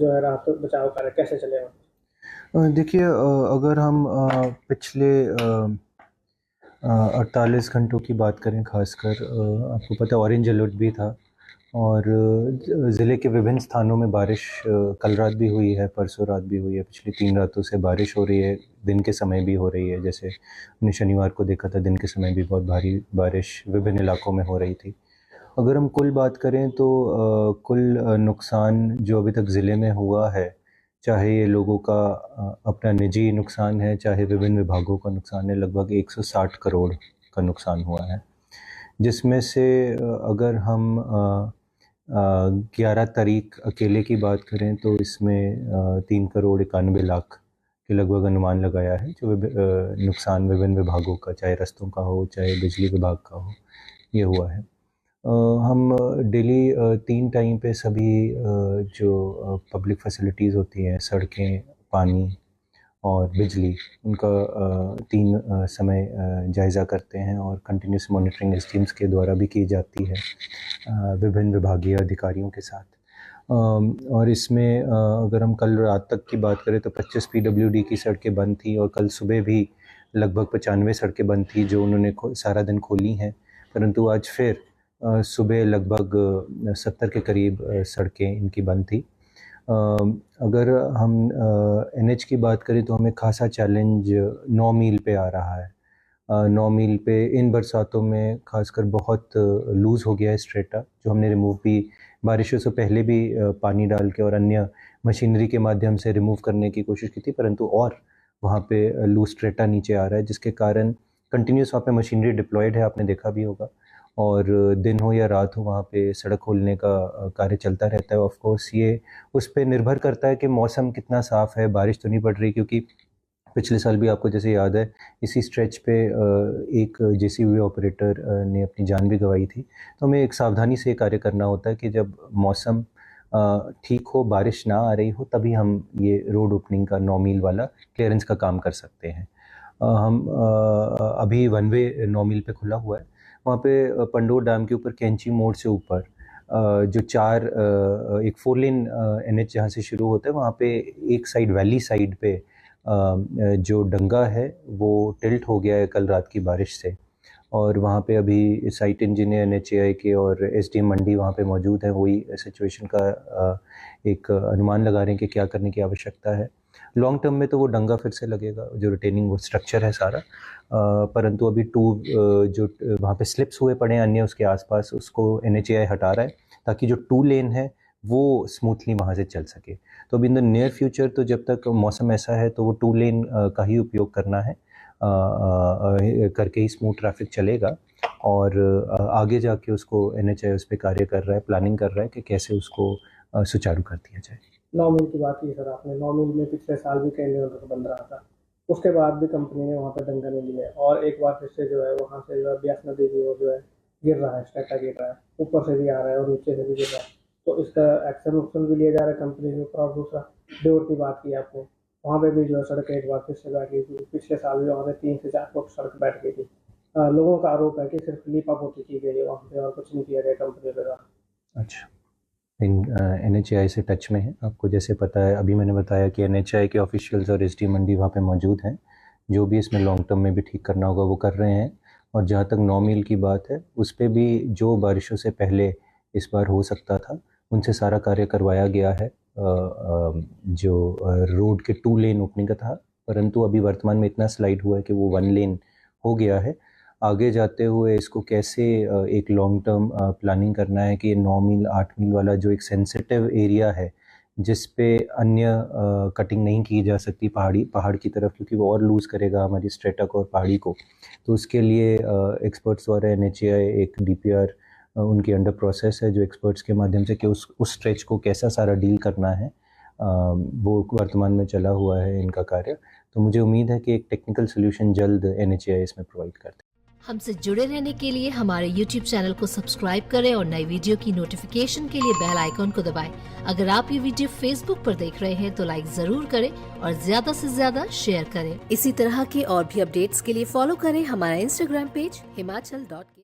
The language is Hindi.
जो है राहत बचाव कार्य कैसे चलेगा? देखिए, अगर हम पिछले 48 घंटों की बात करें खासकर, आपको पता है ऑरेंज अलर्ट भी था और ज़िले के विभिन्न स्थानों में बारिश कल रात भी हुई है, परसों रात भी हुई है, पिछली 3 रातों से बारिश हो रही है, दिन के समय भी हो रही है। जैसे हमने शनिवार को देखा था, दिन के समय भी बहुत भारी बारिश विभिन्न इलाकों में हो रही थी। अगर हम कुल बात करें तो कुल नुकसान जो अभी तक ज़िले में हुआ है, चाहे ये लोगों का अपना निजी नुकसान है, चाहे विभिन्न विभागों का नुकसान है, लगभग 160 करोड़ का नुकसान हुआ है। जिसमें से अगर हम 11 तारीख अकेले की बात करें तो इसमें 3 करोड़ 91 लाख के लगभग अनुमान लगाया है, जो नुकसान विभिन्न विभागों का, चाहे रास्तों का हो, चाहे बिजली विभाग का हो, ये हुआ है। हम डेली 3 टाइम पे सभी जो पब्लिक फैसिलिटीज़ होती हैं, सड़कें, पानी और बिजली, उनका 3 समय जायज़ा करते हैं और कंटिन्यूस मॉनिटरिंग एसडीएम्स के द्वारा भी की जाती है विभिन्न विभागीय अधिकारियों के साथ। और इसमें अगर हम कल रात तक की बात करें तो 25 पीडब्ल्यूडी की सड़कें बंद थी और कल सुबह भी लगभग 95 सड़कें बंद थी जो उन्होंने सारा दिन खोली हैं, परंतु आज फिर सुबह लगभग 70 के करीब सड़कें इनकी बंद थी। अगर हम एनएच की बात करें तो हमें खासा चैलेंज 9 मील पे आ रहा है। 9 मील पे इन बरसातों में खासकर बहुत लूज़ हो गया है स्ट्रेटा, जो हमने रिमूव भी बारिशों से पहले भी पानी डाल के और अन्य मशीनरी के माध्यम से रिमूव करने की कोशिश की थी, परंतु और वहाँ पे लूज़ स्ट्रेटा नीचे आ रहा है, जिसके कारण कंटिन्यूस वहाँ पे मशीनरी डिप्लॉयड है, आपने देखा भी होगा। और दिन हो या रात हो वहाँ पे सड़क खोलने का कार्य चलता रहता है। ऑफ कोर्स ये उस पे निर्भर करता है कि मौसम कितना साफ़ है, बारिश तो नहीं पड़ रही, क्योंकि पिछले साल भी आपको जैसे याद है इसी स्ट्रेच पे एक जेसीबी ऑपरेटर ने अपनी जान भी गंवाई थी। तो हमें एक सावधानी से कार्य करना होता है कि जब मौसम ठीक हो, बारिश ना आ रही हो, तभी हम ये रोड ओपनिंग का 9 मील वाला क्लियरेंस का काम कर सकते हैं। हम अभी वन वे 9 मील पे खुला हुआ है, वहाँ पे पंडोर डैम के ऊपर कैंची मोड़ से ऊपर जो एक 4 लेन एनएच जहाँ से शुरू होता है, वहाँ पे एक साइड वैली साइड पे जो डंगा है वो टिल्ट हो गया है कल रात की बारिश से, और वहाँ पे अभी साइट इंजीनियर एनएचएआई के और एसडीएम मंडी वहाँ पे मौजूद है, वही सिचुएशन का एक अनुमान लगा रहे हैं कि क्या करने की आवश्यकता है। लॉन्ग टर्म में तो वो डंगा फिर से लगेगा, जो रिटेनिंग वो स्ट्रक्चर है सारा, परंतु अभी जो वहाँ पे स्लिप्स हुए पड़े हैं अन्य उसके आसपास, उसको एनएचएआई हटा रहा है ताकि जो 2 लेन है वो स्मूथली वहाँ से चल सके। तो अभी इन द नियर फ्यूचर, तो जब तक मौसम ऐसा है तो वो 2 लेन का ही उपयोग करना है, करके ही स्मूथ ट्रैफिक चलेगा। और आगे जाके उसको एनएचएआई उस पर कार्य कर रहा है, प्लानिंग कर रहा है कि कैसे उसको सुचारू कर दिया जाए। 9 मील की बात की सर आपने, 9 मील में पिछले साल भी कई दिनों तक बंद रहा था, उसके बाद भी कंपनी ने वहाँ पर डंगा नहीं लिया और एक बार फिर से जो है वहाँ से जो है ब्यास नदी की वो जो है गिर रहा है, स्ट्रेटा गिर रहा है, ऊपर से भी आ रहा है और नीचे से भी गिर रहा है। तो इसका एक्शन भी लिया जा रहा है कंपनी के ऊपर। और दूसरा डेवर की बात की आपने, वहाँ पे भी जो है सड़क एक बार फिर से बैठ गई थी, पिछले साल भी वहाँ पे 3 से 4 फुट सड़क बैठ गई थी। लोगों का आरोप है कि सिर्फ लीपापोती की गई है वहाँ पे और कुछ नहीं किया गया कंपनी के द्वारा। अच्छा, एनएचएआई से टच में है, आपको जैसे पता है, अभी मैंने बताया कि एनएचएआई के ऑफिशियल्स और एसडी मंडी वहाँ पे मौजूद हैं, जो भी इसमें लॉन्ग टर्म में भी ठीक करना होगा वो कर रहे हैं। और जहाँ तक 9 मील की बात है, उस पर भी जो बारिशों से पहले इस बार हो सकता था उनसे सारा कार्य करवाया गया है, जो रोड के 2 लेन ओपनिंग का था, परंतु अभी वर्तमान में इतना स्लाइड हुआ है कि वो 1 लेन हो गया है। आगे जाते हुए इसको कैसे एक लॉन्ग टर्म प्लानिंग करना है कि 9 मील 8 मील वाला जो एक सेंसिटिव एरिया है, जिस पे अन्य कटिंग नहीं की जा सकती पहाड़ की तरफ, क्योंकि वो और लूज़ करेगा हमारी स्ट्रेटा को और पहाड़ी को, तो उसके लिए एक्सपर्ट्स द्वारा एनएचएआई एक डीपीआर उनकी अंडर प्रोसेस है, जो एक्सपर्ट्स के माध्यम से कि उस स्ट्रेच को कैसा सारा डील करना है, वो वर्तमान में चला हुआ है इनका कार्य। तो मुझे उम्मीद है कि एक टेक्निकल सोल्यूशन जल्द एनएचएआई इसमें प्रोवाइड करते हैं। हमसे जुड़े रहने के लिए हमारे YouTube चैनल को सब्सक्राइब करें और नई वीडियो की नोटिफिकेशन के लिए बेल आइकॉन को दबाएं। अगर आप ये वीडियो Facebook पर देख रहे हैं तो लाइक जरूर करें और ज्यादा से ज्यादा शेयर करें। इसी तरह के और भी अपडेट्स के लिए फॉलो करें हमारा Instagram पेज himachal.ke।